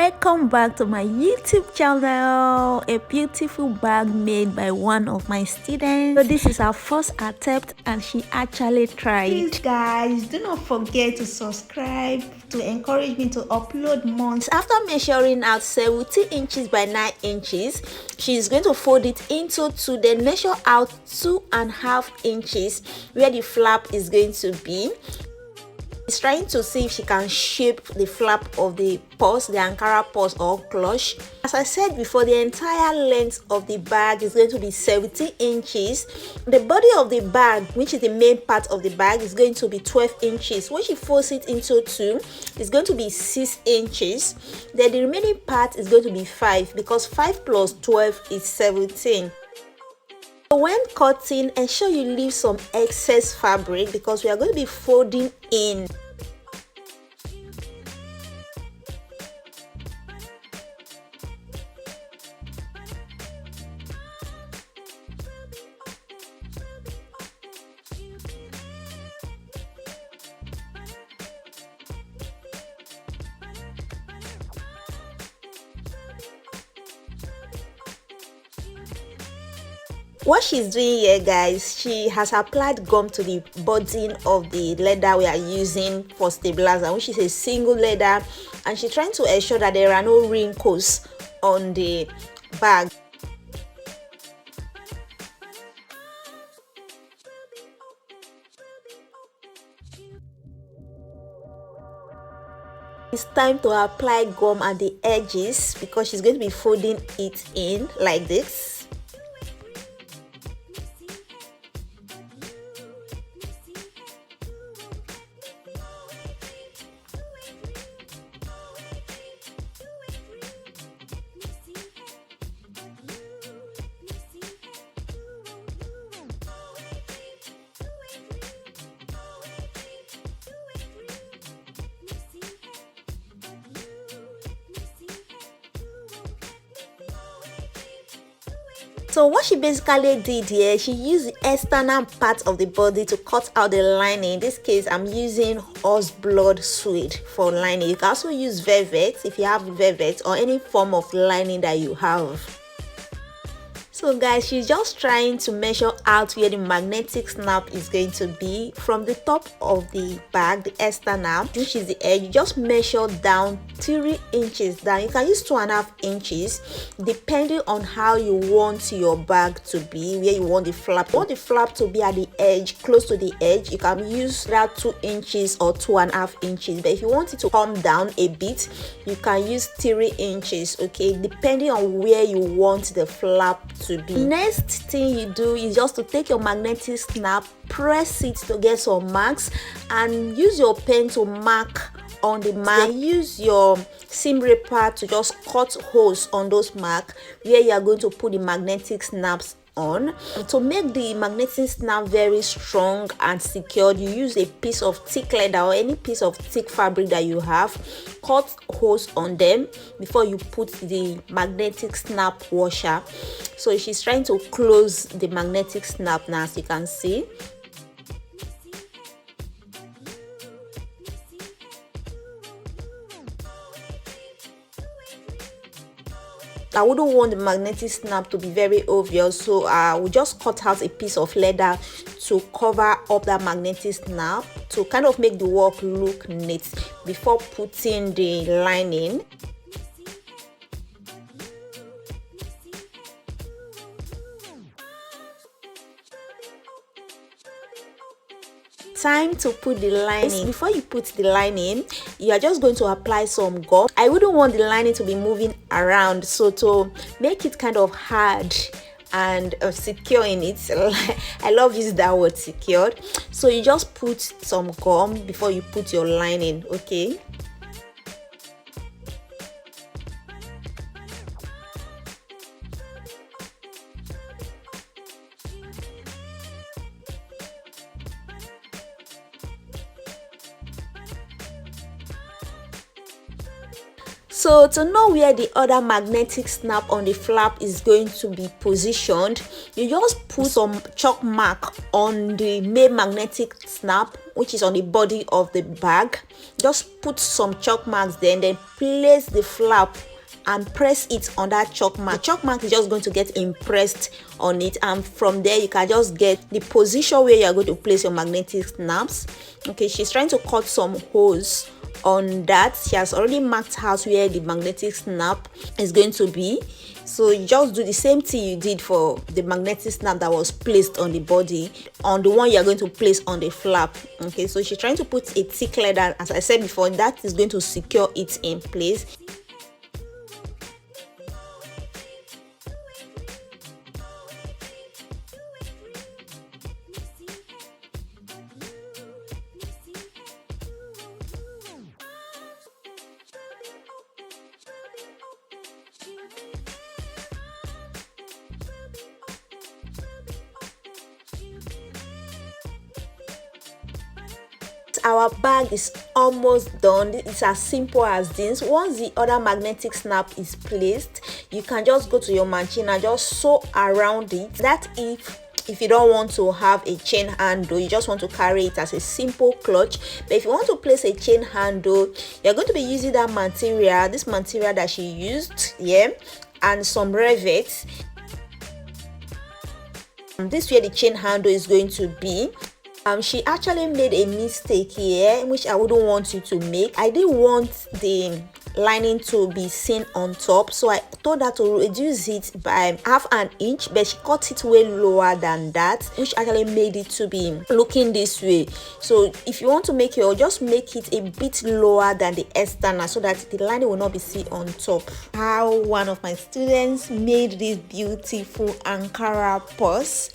Welcome back to my YouTube channel. A beautiful bag made by one of my students. So this is her first attempt and she actually tried. Please guys, do not forget to subscribe to encourage me to upload more. After measuring out 70 inches by 9 inches, she's going to fold it into two, then measure out 2.5 inches where the flap is going to be. She's trying to see if she can shape the flap of the purse, the Ankara purse or clutch. As I said before, the entire length of the bag is going to be 70 inches. The body of the bag, which is the main part of the bag, is going to be 12 inches. When she folds it into two, it's going to be 6 inches. Then the remaining part is going to be 5, because 5 plus 12 is 17. So when cutting, ensure you leave some excess fabric because we are going to be folding in. What she's doing here, guys, she has applied gum to the body of the leather we are using for stabilizer, which is a single leather, and she's trying to ensure that there are no wrinkles on the bag. It's time to apply gum at the edges because she's going to be folding it in like this. So what she basically did here, she used the external part of the body to cut out the lining. In this case, I'm using horse blood suede for lining. You can also use velvet if you have velvet or any form of lining that you have. So guys, she's just trying to measure out where the magnetic snap is going to be from the top of the bag, the external, which is the edge. You just measure down 3 inches down. You can use 2.5 inches depending on how you want your bag to be, where you want the flap. You want the flap to be at the edge, close to the edge, you can use that 2 inches or 2.5 inches. But if you want it to come down a bit, you can use 3 inches, okay, depending on where you want the flap to be. Next thing you do is just to take your magnetic snap, press it to get some marks, and use your pen to mark on the mark. Then use your seam ripper to just cut holes on those marks where you are going to put the magnetic snaps on. To make the magnetic snap very strong and secured, you use a piece of thick leather or any piece of thick fabric that you have. Cut holes on them before you put the magnetic snap washer. So she's trying to close the magnetic snap now, as you can see. I wouldn't want the magnetic snap to be very obvious, so I will just cut out a piece of leather to cover up that magnetic snap to kind of make the work look neat before putting the lining. Time to put the lining. Before you put the lining, you are just going to apply some gum. I wouldn't want the lining to be moving around, so to make it kind of hard and secure in it, I love using that word, secured. So you just put some gum before you put your lining, okay. So to know where the other magnetic snap on the flap is going to be positioned, you just put some chalk mark on the main magnetic snap, which is on the body of the bag. Just put some chalk marks there, and then place the flap and press it on that chalk mark. The chalk mark is just going to get impressed on it, and from there you can just get the position where you are going to place your magnetic snaps. Okay, she's trying to cut some holes on that. She has already marked out where the magnetic snap is going to be. So you just do the same thing you did for the magnetic snap that was placed on the body, on the one you are going to place on the flap. Okay, so she's trying to put a thick leather, as I said before, that is going to secure it in place. Our bag is almost done. It's as simple as this. Once the other magnetic snap is placed, you can just go to your machine and just sew around it. That if you don't want to have a chain handle, you just want to carry it as a simple clutch. But if you want to place a chain handle, you're going to be using that material, this material that she used here, and some rivets. This is where the chain handle is going to be. She actually made a mistake here, which I wouldn't want you to make. I didn't want the lining to be seen on top, so I told her to reduce it by half an inch, but she cut it way lower than that, which actually made it to be looking this way. So if you want to make it, just make it a bit lower than the external so that the lining will not be seen on top. How one of my students made this beautiful Ankara purse.